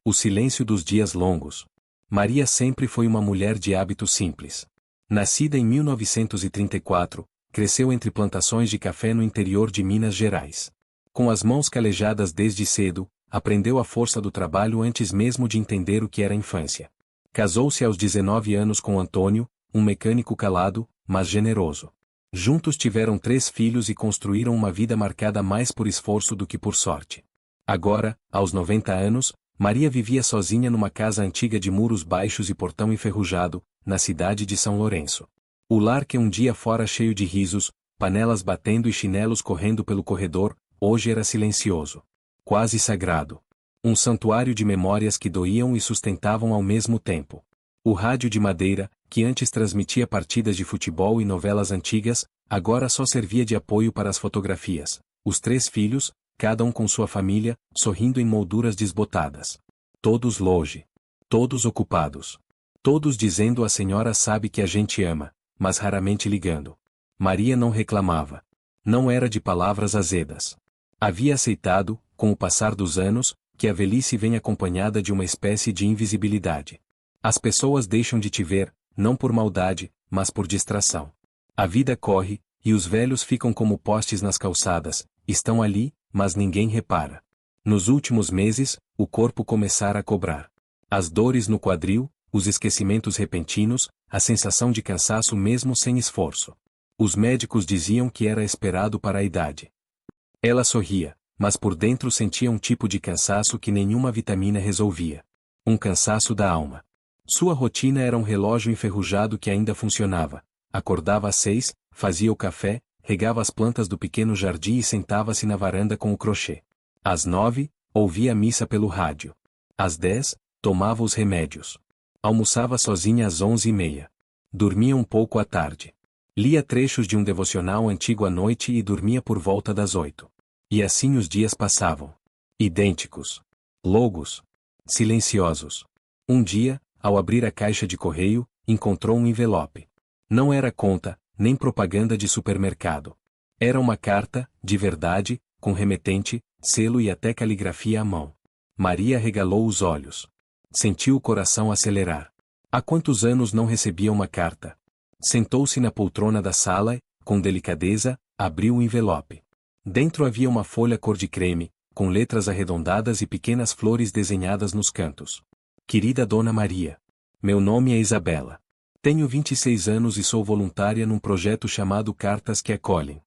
O silêncio dos dias longos. Maria sempre foi uma mulher de hábitos simples. Nascida em 1934, cresceu entre plantações de café no interior de Minas Gerais. Com as mãos calejadas desde cedo, aprendeu a força do trabalho antes mesmo de entender o que era infância. Casou-se aos 19 anos com Antônio, um mecânico calado, mas generoso. Juntos tiveram 3 filhos e construíram uma vida marcada mais por esforço do que por sorte. Agora, aos 90 anos, Maria vivia sozinha numa casa antiga de muros baixos e portão enferrujado, na cidade de São Lourenço. O lar que um dia fora cheio de risos, panelas batendo e chinelos correndo pelo corredor, hoje era silencioso. Quase sagrado. Um santuário de memórias que doíam e sustentavam ao mesmo tempo. O rádio de madeira, que antes transmitia partidas de futebol e novelas antigas, agora só servia de apoio para as fotografias. Os 3 filhos, cada um com sua família, sorrindo em molduras desbotadas. Todos longe. Todos ocupados. Todos dizendo: a senhora sabe que a gente ama, mas raramente ligando. Maria não reclamava. Não era de palavras azedas. Havia aceitado, com o passar dos anos, que a velhice vem acompanhada de uma espécie de invisibilidade. As pessoas deixam de te ver, não por maldade, mas por distração. A vida corre, e os velhos ficam como postes nas calçadas, estão ali, mas ninguém repara. Nos últimos meses, o corpo começara a cobrar. As dores no quadril, os esquecimentos repentinos, a sensação de cansaço mesmo sem esforço. Os médicos diziam que era esperado para a idade. Ela sorria, mas por dentro sentia um tipo de cansaço que nenhuma vitamina resolvia. Um cansaço da alma. Sua rotina era um relógio enferrujado que ainda funcionava. Acordava às 6, fazia o café, regava as plantas do pequeno jardim e sentava-se na varanda com o crochê. Às 9, ouvia a missa pelo rádio. Às 10, tomava os remédios. Almoçava sozinha às 11h30. Dormia um pouco à tarde. Lia trechos de um devocional antigo à noite e dormia por volta das 8. E assim os dias passavam. Idênticos. Longos. Silenciosos. Um dia, ao abrir a caixa de correio, encontrou um envelope. Não era conta, nem propaganda de supermercado. Era uma carta, de verdade, com remetente, selo e até caligrafia à mão. Maria regalou os olhos. Sentiu o coração acelerar. Há quantos anos não recebia uma carta? Sentou-se na poltrona da sala e, com delicadeza, abriu o envelope. Dentro havia uma folha cor de creme, com letras arredondadas e pequenas flores desenhadas nos cantos. Querida Dona Maria. Meu nome é Isabela. Tenho 26 anos e sou voluntária num projeto chamado Cartas que Acolhem.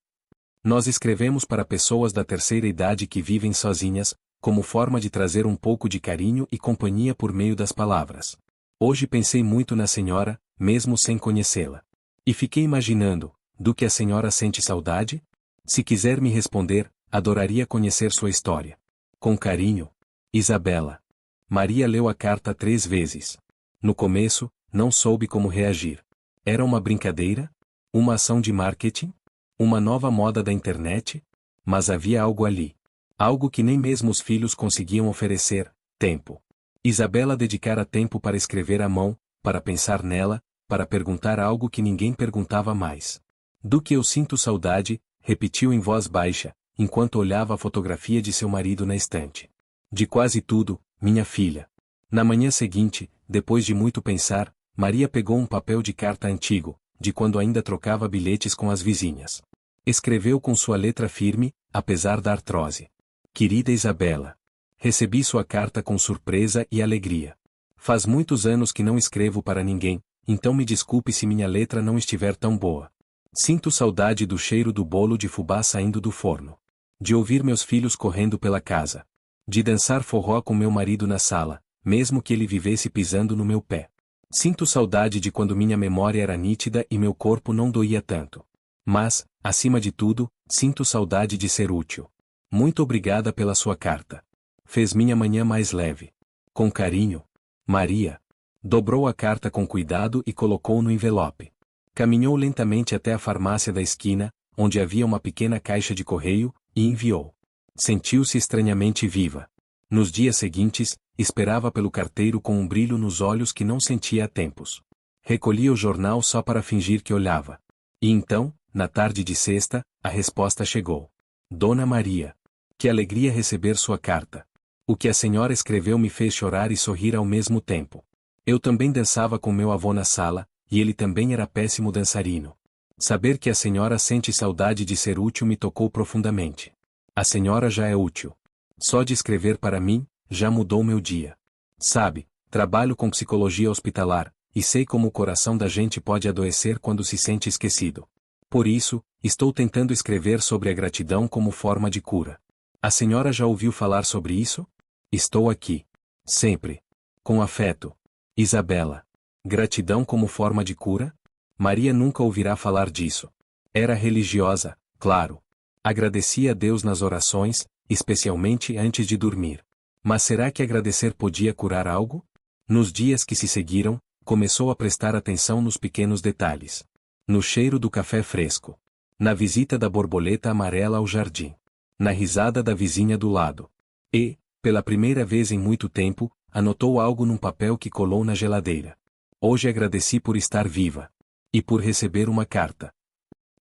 Nós escrevemos para pessoas da terceira idade que vivem sozinhas, como forma de trazer um pouco de carinho e companhia por meio das palavras. Hoje pensei muito na senhora, mesmo sem conhecê-la. E fiquei imaginando, do que a senhora sente saudade? Se quiser me responder, adoraria conhecer sua história. Com carinho, Isabela. Maria leu a carta 3 vezes. No começo, não soube como reagir. Era uma brincadeira? Uma ação de marketing? Uma nova moda da internet? Mas havia algo ali. Algo que nem mesmo os filhos conseguiam oferecer: tempo. Isabela dedicara tempo para escrever à mão, para pensar nela, para perguntar algo que ninguém perguntava mais. Do que eu sinto saudade, repetiu em voz baixa, enquanto olhava a fotografia de seu marido na estante. De quase tudo, minha filha. Na manhã seguinte, depois de muito pensar, Maria pegou um papel de carta antigo, de quando ainda trocava bilhetes com as vizinhas. Escreveu com sua letra firme, apesar da artrose. Querida Isabela. Recebi sua carta com surpresa e alegria. Faz muitos anos que não escrevo para ninguém, então me desculpe se minha letra não estiver tão boa. Sinto saudade do cheiro do bolo de fubá saindo do forno. De ouvir meus filhos correndo pela casa. De dançar forró com meu marido na sala, mesmo que ele vivesse pisando no meu pé. Sinto saudade de quando minha memória era nítida e meu corpo não doía tanto. Mas, acima de tudo, sinto saudade de ser útil. Muito obrigada pela sua carta. Fez minha manhã mais leve. Com carinho, Maria. Dobrou a carta com cuidado e colocou no envelope. Caminhou lentamente até a farmácia da esquina, onde havia uma pequena caixa de correio, e enviou. Sentiu-se estranhamente viva. Nos dias seguintes, esperava pelo carteiro com um brilho nos olhos que não sentia há tempos. Recolhia o jornal só para fingir que olhava. E então, na tarde de sexta, a resposta chegou. Dona Maria. Que alegria receber sua carta. O que a senhora escreveu me fez chorar e sorrir ao mesmo tempo. Eu também dançava com meu avô na sala, e ele também era péssimo dançarino. Saber que a senhora sente saudade de ser útil me tocou profundamente. A senhora já é útil. Só de escrever para mim, já mudou meu dia. Sabe, trabalho com psicologia hospitalar, e sei como o coração da gente pode adoecer quando se sente esquecido. Por isso, estou tentando escrever sobre a gratidão como forma de cura. A senhora já ouviu falar sobre isso? Estou aqui. Sempre. Com afeto. Isabela. Gratidão como forma de cura? Maria nunca ouvirá falar disso. Era religiosa, claro. Agradecia a Deus nas orações, especialmente antes de dormir. Mas será que agradecer podia curar algo? Nos dias que se seguiram, começou a prestar atenção nos pequenos detalhes. No cheiro do café fresco. Na visita da borboleta amarela ao jardim. Na risada da vizinha do lado. E, pela primeira vez em muito tempo, anotou algo num papel que colou na geladeira. Hoje agradeci por estar viva. E por receber uma carta.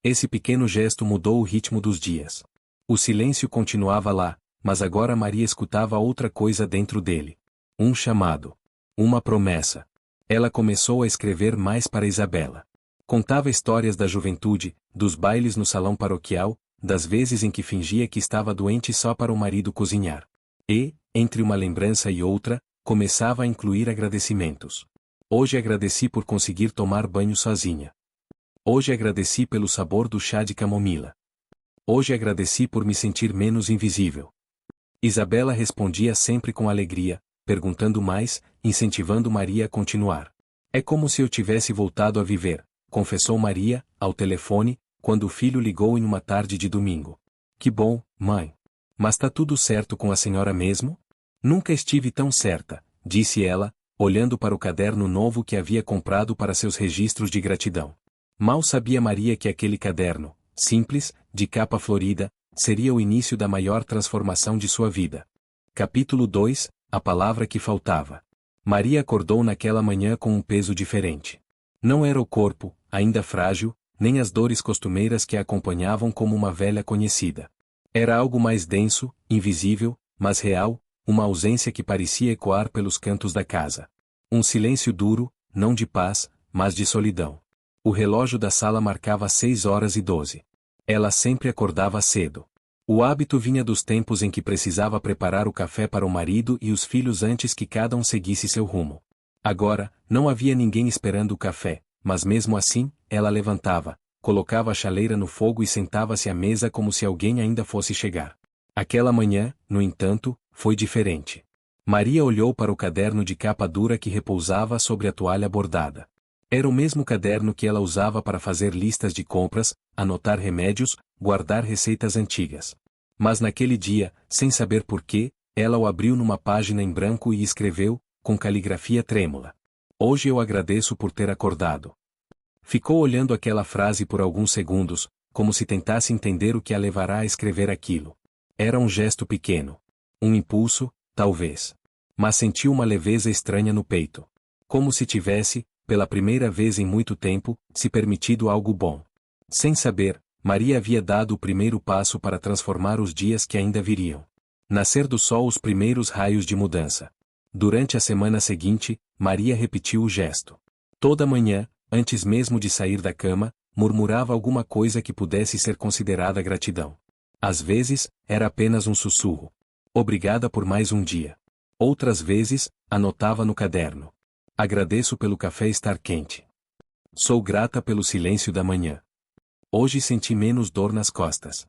Esse pequeno gesto mudou o ritmo dos dias. O silêncio continuava lá, mas agora Maria escutava outra coisa dentro dele. Um chamado. Uma promessa. Ela começou a escrever mais para Isabela. Contava histórias da juventude, dos bailes no salão paroquial, das vezes em que fingia que estava doente só para o marido cozinhar. E, entre uma lembrança e outra, começava a incluir agradecimentos. Hoje agradeci por conseguir tomar banho sozinha. Hoje agradeci pelo sabor do chá de camomila. Hoje agradeci por me sentir menos invisível. Isabela respondia sempre com alegria, perguntando mais, incentivando Maria a continuar. É como se eu tivesse voltado a viver, confessou Maria, ao telefone, quando o filho ligou em uma tarde de domingo. Que bom, mãe. Mas tá tudo certo com a senhora mesmo? Nunca estive tão certa, disse ela, olhando para o caderno novo que havia comprado para seus registros de gratidão. Mal sabia Maria que aquele caderno, simples, de capa florida, seria o início da maior transformação de sua vida. Capítulo 2, a palavra que faltava. Maria acordou naquela manhã com um peso diferente. Não era o corpo, ainda frágil, nem as dores costumeiras que a acompanhavam como uma velha conhecida. Era algo mais denso, invisível, mas real, uma ausência que parecia ecoar pelos cantos da casa. Um silêncio duro, não de paz, mas de solidão. O relógio da sala marcava 6h12. Ela sempre acordava cedo. O hábito vinha dos tempos em que precisava preparar o café para o marido e os filhos antes que cada um seguisse seu rumo. Agora, não havia ninguém esperando o café, mas mesmo assim, ela levantava, colocava a chaleira no fogo e sentava-se à mesa como se alguém ainda fosse chegar. Aquela manhã, no entanto, foi diferente. Maria olhou para o caderno de capa dura que repousava sobre a toalha bordada. Era o mesmo caderno que ela usava para fazer listas de compras, anotar remédios, guardar receitas antigas. Mas naquele dia, sem saber porquê, ela o abriu numa página em branco e escreveu, com caligrafia trêmula. Hoje eu agradeço por ter acordado. Ficou olhando aquela frase por alguns segundos, como se tentasse entender o que a levará a escrever aquilo. Era um gesto pequeno. Um impulso, talvez. Mas sentiu uma leveza estranha no peito. Como se tivesse, pela primeira vez em muito tempo, se permitido algo bom. Sem saber, Maria havia dado o primeiro passo para transformar os dias que ainda viriam. Nascer do sol os primeiros raios de mudança. Durante a semana seguinte, Maria repetiu o gesto. Toda manhã, antes mesmo de sair da cama, murmurava alguma coisa que pudesse ser considerada gratidão. Às vezes, era apenas um sussurro. Obrigada por mais um dia. Outras vezes, anotava no caderno. Agradeço pelo café estar quente. Sou grata pelo silêncio da manhã. Hoje senti menos dor nas costas.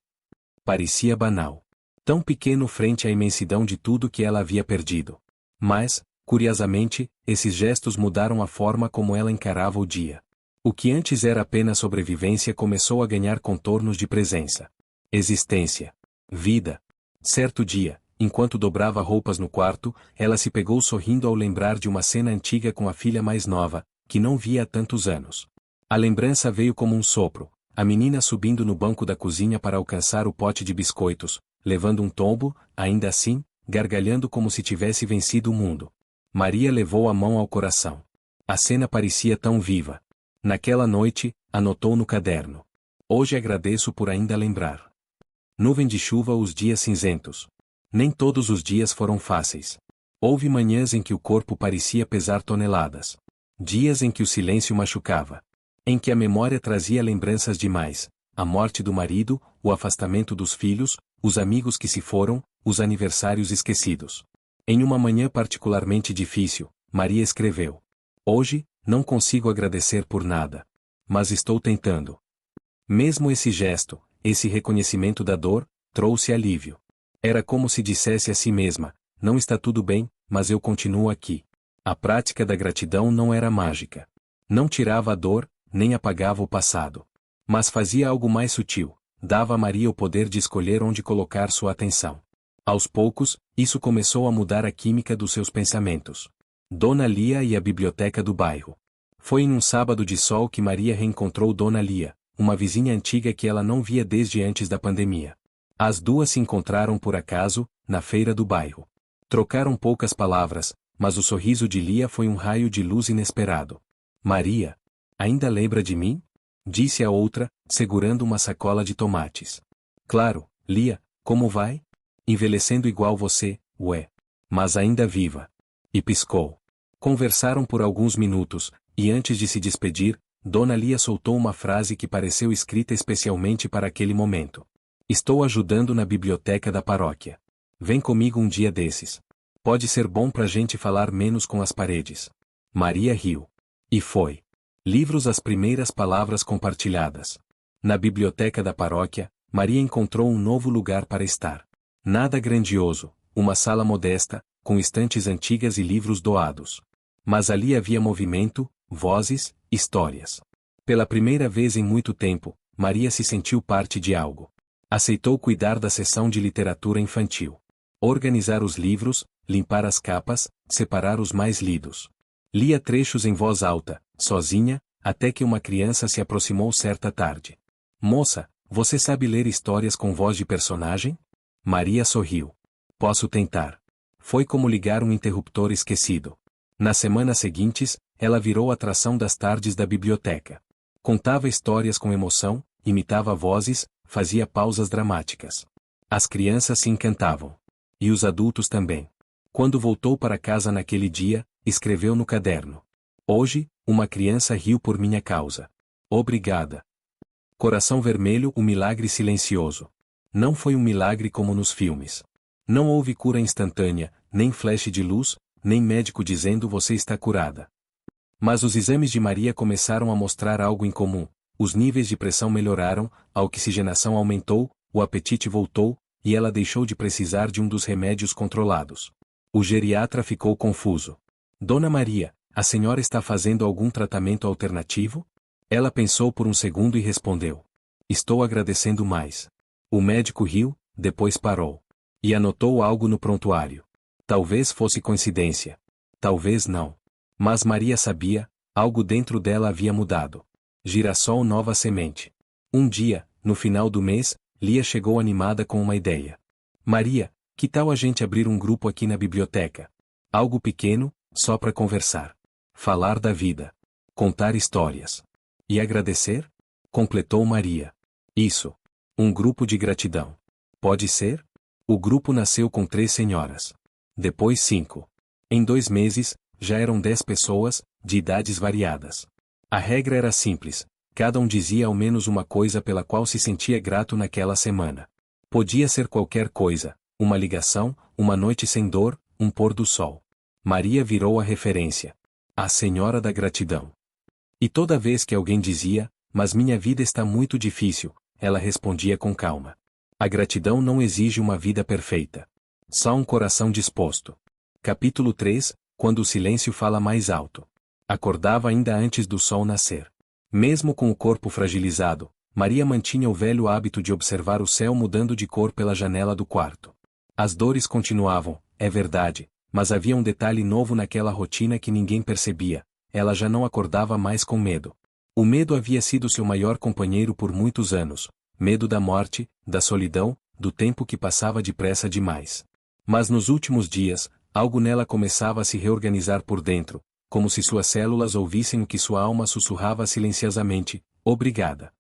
Parecia banal. Tão pequeno frente à imensidão de tudo que ela havia perdido. Mas, curiosamente, esses gestos mudaram a forma como ela encarava o dia. O que antes era apenas sobrevivência começou a ganhar contornos de presença. Existência. Vida. Certo dia, enquanto dobrava roupas no quarto, ela se pegou sorrindo ao lembrar de uma cena antiga com a filha mais nova, que não via há tantos anos. A lembrança veio como um sopro, a menina subindo no banco da cozinha para alcançar o pote de biscoitos, levando um tombo, ainda assim, gargalhando como se tivesse vencido o mundo. Maria levou a mão ao coração. A cena parecia tão viva. Naquela noite, anotou no caderno. Hoje agradeço por ainda lembrar. Nuvem de chuva os dias cinzentos. Nem todos os dias foram fáceis. Houve manhãs em que o corpo parecia pesar toneladas. Dias em que o silêncio machucava. Em que a memória trazia lembranças demais. A morte do marido, o afastamento dos filhos, os amigos que se foram, os aniversários esquecidos. Em uma manhã particularmente difícil, Maria escreveu: Hoje, não consigo agradecer por nada. Mas estou tentando. Mesmo esse gesto, esse reconhecimento da dor, trouxe alívio. Era como se dissesse a si mesma: não está tudo bem, mas eu continuo aqui. A prática da gratidão não era mágica. Não tirava a dor, nem apagava o passado. Mas fazia algo mais sutil, dava a Maria o poder de escolher onde colocar sua atenção. Aos poucos, isso começou a mudar a química dos seus pensamentos. Dona Lia e a biblioteca do bairro. Foi em um sábado de sol que Maria reencontrou Dona Lia, uma vizinha antiga que ela não via desde antes da pandemia. As duas se encontraram por acaso, na feira do bairro. Trocaram poucas palavras, mas o sorriso de Lia foi um raio de luz inesperado. Maria, ainda lembra de mim? Disse a outra, segurando uma sacola de tomates. Claro, Lia, como vai? Envelhecendo igual você, ué. Mas ainda viva. E piscou. Conversaram por alguns minutos, e antes de se despedir, Dona Lia soltou uma frase que pareceu escrita especialmente para aquele momento. Estou ajudando na biblioteca da paróquia. Vem comigo um dia desses. Pode ser bom pra gente falar menos com as paredes. Maria riu. E foi. Livros as primeiras palavras compartilhadas. Na biblioteca da paróquia, Maria encontrou um novo lugar para estar. Nada grandioso, uma sala modesta, com estantes antigas e livros doados. Mas ali havia movimento, vozes, histórias. Pela primeira vez em muito tempo, Maria se sentiu parte de algo. Aceitou cuidar da seção de literatura infantil. Organizar os livros, limpar as capas, separar os mais lidos. Lia trechos em voz alta, sozinha, até que uma criança se aproximou certa tarde. Moça, você sabe ler histórias com voz de personagem? Maria sorriu. Posso tentar. Foi como ligar um interruptor esquecido. Nas semanas seguintes, ela virou atração das tardes da biblioteca. Contava histórias com emoção, imitava vozes, fazia pausas dramáticas. As crianças se encantavam. E os adultos também. Quando voltou para casa naquele dia, escreveu no caderno: Hoje, uma criança riu por minha causa. Obrigada. Coração vermelho, o milagre silencioso. Não foi um milagre como nos filmes. Não houve cura instantânea, nem flash de luz, nem médico dizendo você está curada. Mas os exames de Maria começaram a mostrar algo em comum. Os níveis de pressão melhoraram, a oxigenação aumentou, o apetite voltou, e ela deixou de precisar de um dos remédios controlados. O geriatra ficou confuso. Dona Maria, a senhora está fazendo algum tratamento alternativo? Ela pensou por um segundo e respondeu: Estou agradecendo mais. O médico riu, depois parou. E anotou algo no prontuário. Talvez fosse coincidência. Talvez não. Mas Maria sabia, algo dentro dela havia mudado. Girassol nova semente. Um dia, no final do mês, Lia chegou animada com uma ideia. Maria, que tal a gente abrir um grupo aqui na biblioteca? Algo pequeno, só para conversar. Falar da vida. Contar histórias. E agradecer? Completou Maria. Isso. Um grupo de gratidão. Pode ser? O grupo nasceu com 3 senhoras. Depois 5. Em 2 meses, já eram 10 pessoas, de idades variadas. A regra era simples. Cada um dizia ao menos uma coisa pela qual se sentia grato naquela semana. Podia ser qualquer coisa, uma ligação, uma noite sem dor, um pôr do sol. Maria virou a referência. A Senhora da Gratidão. E toda vez que alguém dizia, mas minha vida está muito difícil, ela respondia com calma. A gratidão não exige uma vida perfeita. Só um coração disposto. Capítulo 3, quando o silêncio fala mais alto. Acordava ainda antes do sol nascer. Mesmo com o corpo fragilizado, Maria mantinha o velho hábito de observar o céu mudando de cor pela janela do quarto. As dores continuavam, é verdade, mas havia um detalhe novo naquela rotina que ninguém percebia. Ela já não acordava mais com medo. O medo havia sido seu maior companheiro por muitos anos. Medo da morte, da solidão, do tempo que passava depressa demais. Mas nos últimos dias, algo nela começava a se reorganizar por dentro, como se suas células ouvissem o que sua alma sussurrava silenciosamente: obrigada.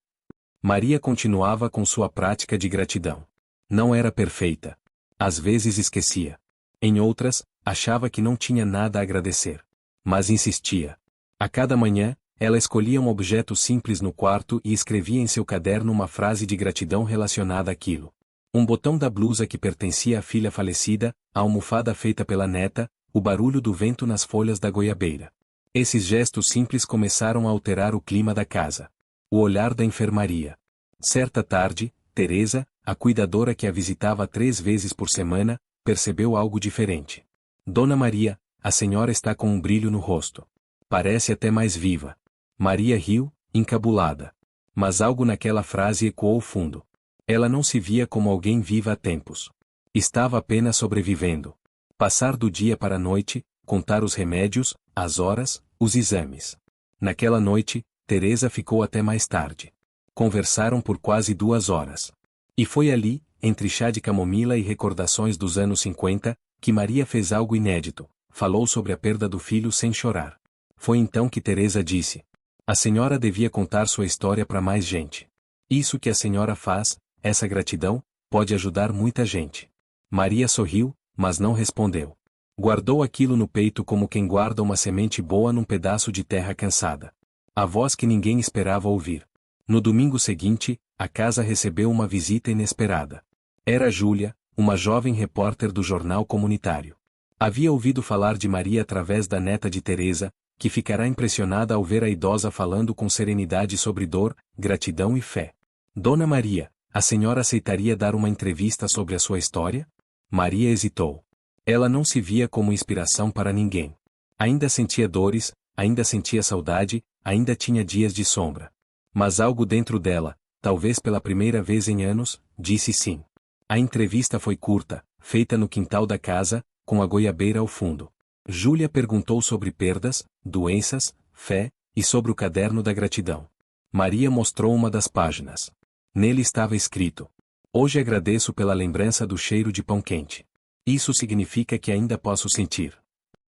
Maria continuava com sua prática de gratidão. Não era perfeita. Às vezes esquecia. Em outras, achava que não tinha nada a agradecer. Mas insistia. A cada manhã, ela escolhia um objeto simples no quarto e escrevia em seu caderno uma frase de gratidão relacionada àquilo. Um botão da blusa que pertencia à filha falecida, a almofada feita pela neta, o barulho do vento nas folhas da goiabeira. Esses gestos simples começaram a alterar o clima da casa. O olhar da enfermaria. Certa tarde, Teresa, a cuidadora que a visitava 3 vezes por semana, percebeu algo diferente. Dona Maria, a senhora está com um brilho no rosto. Parece até mais viva. Maria riu, encabulada. Mas algo naquela frase ecoou fundo. Ela não se via como alguém viva há tempos. Estava apenas sobrevivendo. Passar do dia para a noite, contar os remédios, as horas, os exames. Naquela noite, Teresa ficou até mais tarde. Conversaram por quase 2 horas. E foi ali, entre chá de camomila e recordações dos anos 50, que Maria fez algo inédito. Falou sobre a perda do filho sem chorar. Foi então que Teresa disse: a senhora devia contar sua história para mais gente. Isso que a senhora faz, essa gratidão, pode ajudar muita gente. Maria sorriu, mas não respondeu. Guardou aquilo no peito como quem guarda uma semente boa num pedaço de terra cansada. A voz que ninguém esperava ouvir. No domingo seguinte, a casa recebeu uma visita inesperada. Era Júlia, uma jovem repórter do jornal comunitário. Havia ouvido falar de Maria através da neta de Teresa, que ficará impressionada ao ver a idosa falando com serenidade sobre dor, gratidão e fé. Dona Maria, a senhora aceitaria dar uma entrevista sobre a sua história? Maria hesitou. Ela não se via como inspiração para ninguém. Ainda sentia dores, ainda sentia saudade, ainda tinha dias de sombra. Mas algo dentro dela, talvez pela primeira vez em anos, disse sim. A entrevista foi curta, feita no quintal da casa, com a goiabeira ao fundo. Júlia perguntou sobre perdas, doenças, fé, e sobre o caderno da gratidão. Maria mostrou uma das páginas. Nele estava escrito: hoje agradeço pela lembrança do cheiro de pão quente. Isso significa que ainda posso sentir.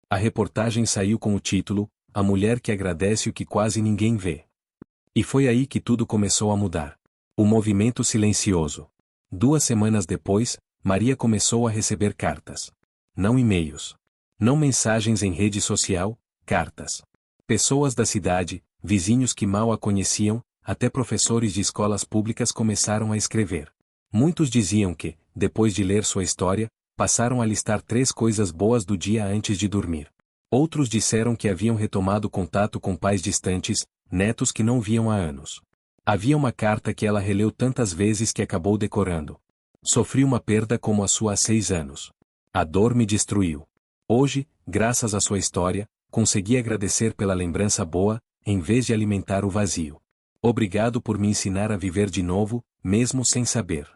A reportagem saiu com o título: A Mulher que Agradece o que Quase Ninguém Vê. E foi aí que tudo começou a mudar. O movimento silencioso. 2 semanas depois, Maria começou a receber cartas. Não e-mails. Não mensagens em rede social, cartas. Pessoas da cidade, vizinhos que mal a conheciam, até professores de escolas públicas começaram a escrever. Muitos diziam que, depois de ler sua história, passaram a listar 3 coisas boas do dia antes de dormir. Outros disseram que haviam retomado contato com pais distantes, netos que não viam há anos. Havia uma carta que ela releu tantas vezes que acabou decorando. Sofri uma perda como a sua há 6 anos. A dor me destruiu. Hoje, graças à sua história, consegui agradecer pela lembrança boa, em vez de alimentar o vazio. Obrigado por me ensinar a viver de novo, mesmo sem saber.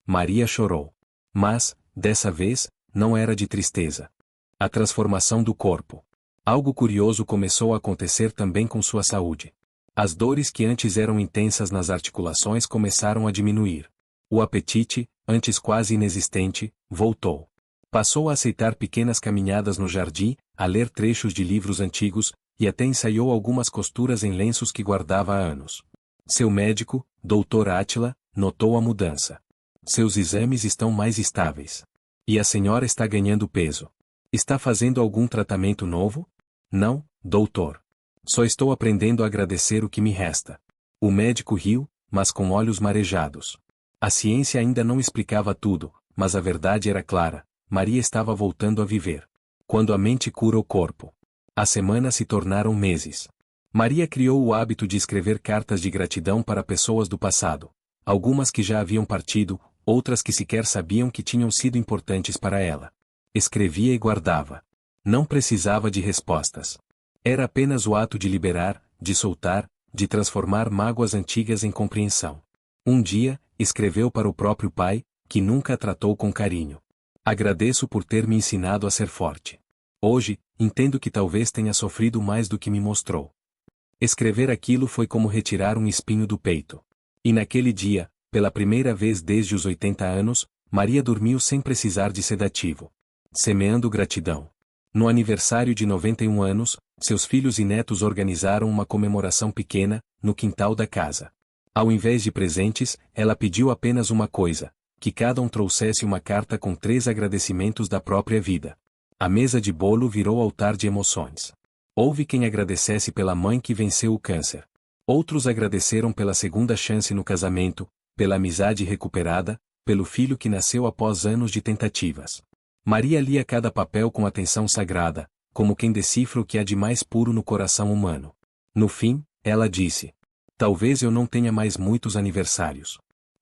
Maria chorou. Mas, dessa vez, não era de tristeza. A transformação do corpo. Algo curioso começou a acontecer também com sua saúde. As dores que antes eram intensas nas articulações começaram a diminuir. O apetite, antes quase inexistente, voltou. Passou a aceitar pequenas caminhadas no jardim, a ler trechos de livros antigos, e até ensaiou algumas costuras em lenços que guardava há anos. Seu médico, Dr. Átila, notou a mudança. Seus exames estão mais estáveis. E a senhora está ganhando peso. Está fazendo algum tratamento novo? Não, doutor. Só estou aprendendo a agradecer o que me resta. O médico riu, mas com olhos marejados. A ciência ainda não explicava tudo, mas a verdade era clara. Maria estava voltando a viver. Quando a mente cura o corpo. As semanas se tornaram meses. Maria criou o hábito de escrever cartas de gratidão para pessoas do passado. Algumas que já haviam partido, outras que sequer sabiam que tinham sido importantes para ela. Escrevia e guardava. Não precisava de respostas. Era apenas o ato de liberar, de soltar, de transformar mágoas antigas em compreensão. Um dia, escreveu para o próprio pai, que nunca a tratou com carinho. Agradeço por ter me ensinado a ser forte. Hoje, entendo que talvez tenha sofrido mais do que me mostrou. Escrever aquilo foi como retirar um espinho do peito. E naquele dia, pela primeira vez desde os 80 anos, Maria dormiu sem precisar de sedativo. Semeando gratidão. No aniversário de 91 anos, seus filhos e netos organizaram uma comemoração pequena, no quintal da casa. Ao invés de presentes, ela pediu apenas uma coisa: que cada um trouxesse uma carta com 3 agradecimentos da própria vida. A mesa de bolo virou altar de emoções. Houve quem agradecesse pela mãe que venceu o câncer. Outros agradeceram pela segunda chance no casamento, pela amizade recuperada, pelo filho que nasceu após anos de tentativas. Maria lia cada papel com atenção sagrada, como quem decifra o que há de mais puro no coração humano. No fim, ela disse: talvez eu não tenha mais muitos aniversários.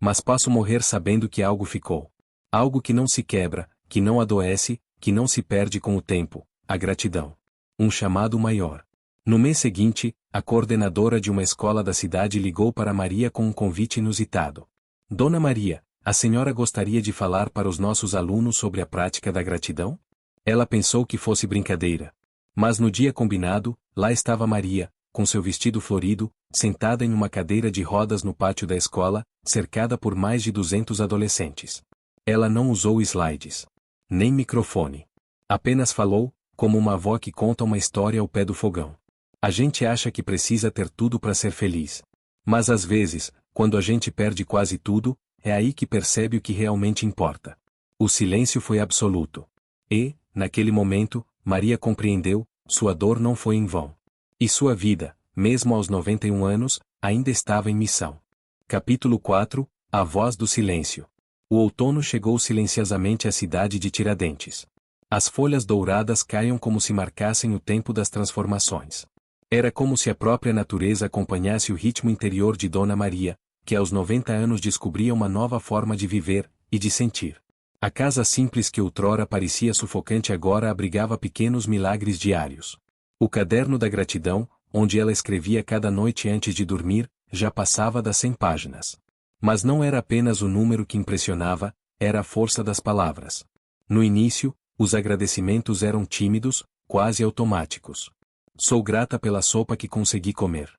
Mas posso morrer sabendo que algo ficou. Algo que não se quebra, que não adoece, que não se perde com o tempo: a gratidão. Um chamado maior. No mês seguinte, a coordenadora de uma escola da cidade ligou para Maria com um convite inusitado. Dona Maria, a senhora gostaria de falar para os nossos alunos sobre a prática da gratidão? Ela pensou que fosse brincadeira. Mas no dia combinado, lá estava Maria, com seu vestido florido, sentada em uma cadeira de rodas no pátio da escola, cercada por mais de 200 adolescentes. Ela não usou slides. Nem microfone. Apenas falou, como uma avó que conta uma história ao pé do fogão. A gente acha que precisa ter tudo para ser feliz. Mas às vezes, quando a gente perde quase tudo, é aí que percebe o que realmente importa. O silêncio foi absoluto. E, naquele momento, Maria compreendeu: sua dor não foi em vão. E sua vida, mesmo aos 91 anos, ainda estava em missão. Capítulo 4 – A Voz do Silêncio. O outono chegou silenciosamente à cidade de Tiradentes. As folhas douradas caíam como se marcassem o tempo das transformações. Era como se a própria natureza acompanhasse o ritmo interior de Dona Maria, que aos 90 anos descobria uma nova forma de viver e de sentir. A casa simples que outrora parecia sufocante agora abrigava pequenos milagres diários. O caderno da gratidão, onde ela escrevia cada noite antes de dormir, já passava das 100 páginas. Mas não era apenas o número que impressionava, era a força das palavras. No início, os agradecimentos eram tímidos, quase automáticos. Sou grata pela sopa que consegui comer.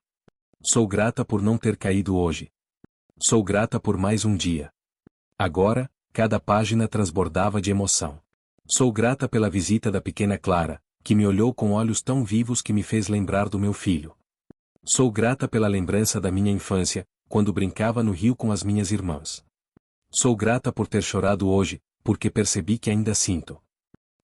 Sou grata por não ter caído hoje. Sou grata por mais um dia. Agora, cada página transbordava de emoção. Sou grata pela visita da pequena Clara, que me olhou com olhos tão vivos que me fez lembrar do meu filho. Sou grata pela lembrança da minha infância, quando brincava no rio com as minhas irmãs. Sou grata por ter chorado hoje, porque percebi que ainda sinto.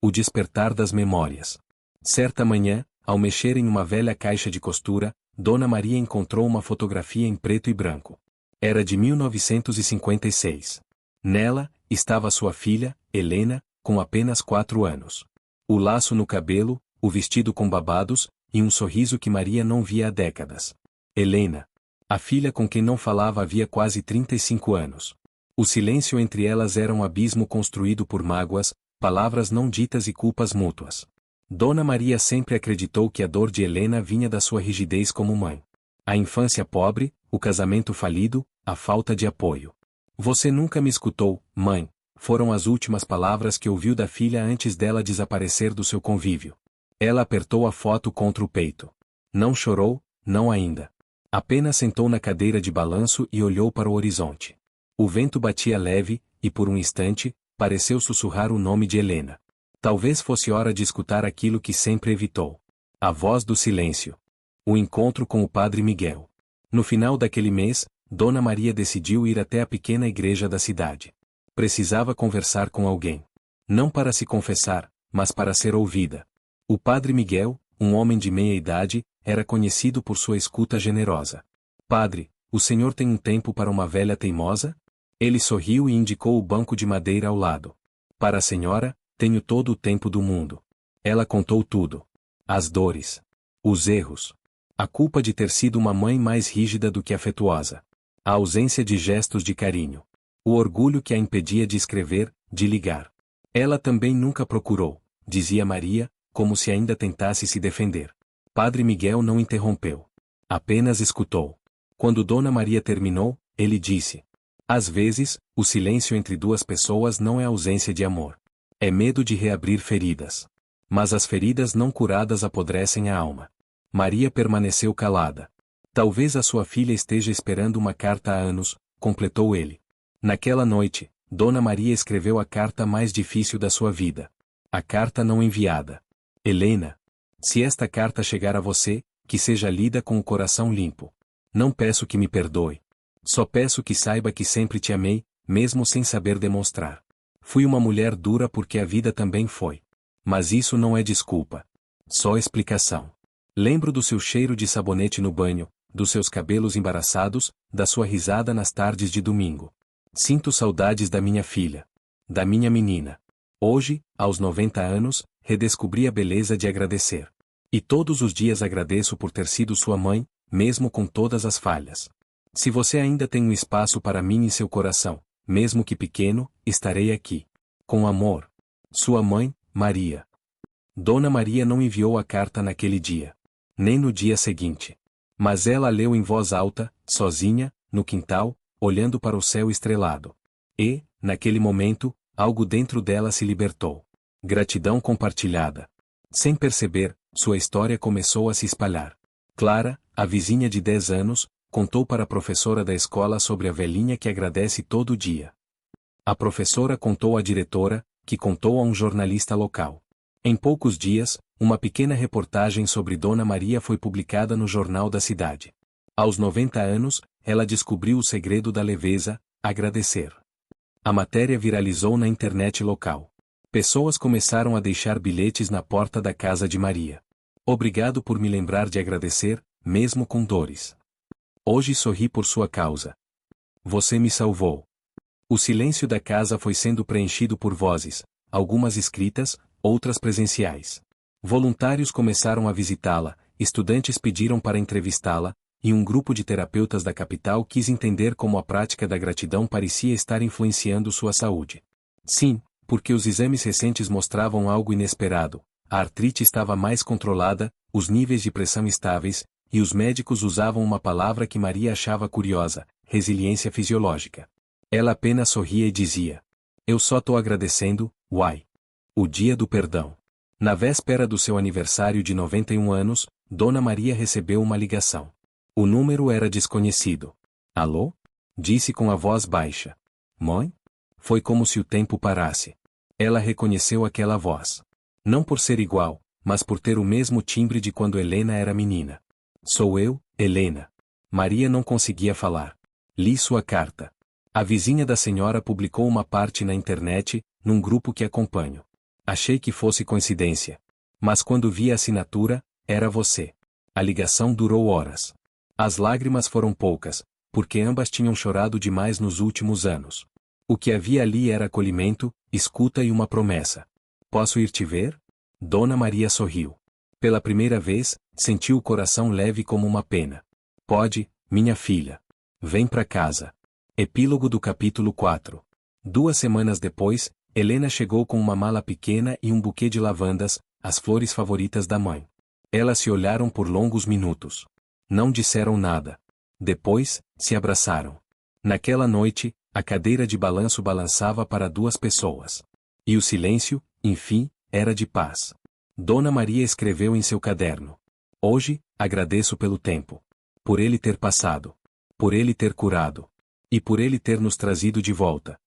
O despertar das memórias. Certa manhã, ao mexer em uma velha caixa de costura, Dona Maria encontrou uma fotografia em preto e branco. Era de 1956. Nela, estava sua filha, Helena, com apenas 4 anos. O laço no cabelo, o vestido com babados, e um sorriso que Maria não via há décadas. Helena. A filha com quem não falava havia quase 35 anos. O silêncio entre elas era um abismo construído por mágoas, palavras não ditas e culpas mútuas. Dona Maria sempre acreditou que a dor de Helena vinha da sua rigidez como mãe. A infância pobre, o casamento falido, a falta de apoio. Você nunca me escutou, mãe, foram as últimas palavras que ouviu da filha antes dela desaparecer do seu convívio. Ela apertou a foto contra o peito. Não chorou, não ainda. Apenas sentou na cadeira de balanço e olhou para o horizonte. O vento batia leve, e por um instante, pareceu sussurrar o nome de Helena. Talvez fosse hora de escutar aquilo que sempre evitou. A voz do silêncio. O encontro com o Padre Miguel. No final daquele mês, Dona Maria decidiu ir até a pequena igreja da cidade. Precisava conversar com alguém. Não para se confessar, mas para ser ouvida. O Padre Miguel, um homem de meia idade, era conhecido por sua escuta generosa. Padre, o senhor tem um tempo para uma velha teimosa? Ele sorriu e indicou o banco de madeira ao lado. Para a senhora, tenho todo o tempo do mundo. Ela contou tudo. As dores. Os erros. A culpa de ter sido uma mãe mais rígida do que afetuosa. A ausência de gestos de carinho. O orgulho que a impedia de escrever, de ligar. Ela também nunca procurou, dizia Maria, como se ainda tentasse se defender. Padre Miguel não interrompeu. Apenas escutou. Quando Dona Maria terminou, ele disse: às vezes, o silêncio entre duas pessoas não é ausência de amor. É medo de reabrir feridas. Mas as feridas não curadas apodrecem a alma. Maria permaneceu calada. Talvez a sua filha esteja esperando uma carta há anos, completou ele. Naquela noite, Dona Maria escreveu a carta mais difícil da sua vida. A carta não enviada. Helena. Se esta carta chegar a você, que seja lida com o coração limpo. Não peço que me perdoe. Só peço que saiba que sempre te amei, mesmo sem saber demonstrar. Fui uma mulher dura porque a vida também foi. Mas isso não é desculpa. Só explicação. Lembro do seu cheiro de sabonete no banho, dos seus cabelos embaraçados, da sua risada nas tardes de domingo. Sinto saudades da minha filha. Da minha menina. Hoje, aos 90 anos, redescobri a beleza de agradecer. E todos os dias agradeço por ter sido sua mãe, mesmo com todas as falhas. Se você ainda tem um espaço para mim em seu coração, mesmo que pequeno, estarei aqui. Com amor. Sua mãe, Maria. Dona Maria não enviou a carta naquele dia. Nem no dia seguinte. Mas ela leu em voz alta, sozinha, no quintal, olhando para o céu estrelado. E, naquele momento, algo dentro dela se libertou. Gratidão compartilhada. Sem perceber, sua história começou a se espalhar. Clara, a vizinha de 10 anos, contou para a professora da escola sobre a velhinha que agradece todo dia. A professora contou à diretora, que contou a um jornalista local. Em poucos dias, uma pequena reportagem sobre Dona Maria foi publicada no jornal da cidade. Aos 90 anos, ela descobriu o segredo da leveza, agradecer. A matéria viralizou na internet local. Pessoas começaram a deixar bilhetes na porta da casa de Maria. Obrigado por me lembrar de agradecer, mesmo com dores. Hoje sorri por sua causa. Você me salvou. O silêncio da casa foi sendo preenchido por vozes, algumas escritas, outras presenciais. Voluntários começaram a visitá-la, estudantes pediram para entrevistá-la, e um grupo de terapeutas da capital quis entender como a prática da gratidão parecia estar influenciando sua saúde. Sim, porque os exames recentes mostravam algo inesperado. A artrite estava mais controlada, os níveis de pressão estáveis, e os médicos usavam uma palavra que Maria achava curiosa: resiliência fisiológica. Ela apenas sorria e dizia: eu só tô agradecendo, uai. O dia do perdão. Na véspera do seu aniversário de 91 anos, Dona Maria recebeu uma ligação. O número era desconhecido. Alô? Disse com a voz baixa. Mãe? Foi como se o tempo parasse. Ela reconheceu aquela voz. Não por ser igual, mas por ter o mesmo timbre de quando Helena era menina. Sou eu, Helena. Maria não conseguia falar. Li sua carta. A vizinha da senhora publicou uma parte na internet, num grupo que acompanho. Achei que fosse coincidência. Mas quando vi a assinatura, era você. A ligação durou horas. As lágrimas foram poucas, porque ambas tinham chorado demais nos últimos anos. O que havia ali era acolhimento, escuta e uma promessa. Posso ir te ver? Dona Maria sorriu. Pela primeira vez, sentiu o coração leve como uma pena. Pode, minha filha. Vem pra casa. Epílogo do capítulo 4. 2 semanas depois, Helena chegou com uma mala pequena e um buquê de lavandas, as flores favoritas da mãe. Elas se olharam por longos minutos. Não disseram nada. Depois, se abraçaram. Naquela noite, a cadeira de balanço balançava para 2 pessoas. E o silêncio, enfim, era de paz. Dona Maria escreveu em seu caderno. Hoje, agradeço pelo tempo. Por ele ter passado. Por ele ter curado. E por ele ter nos trazido de volta.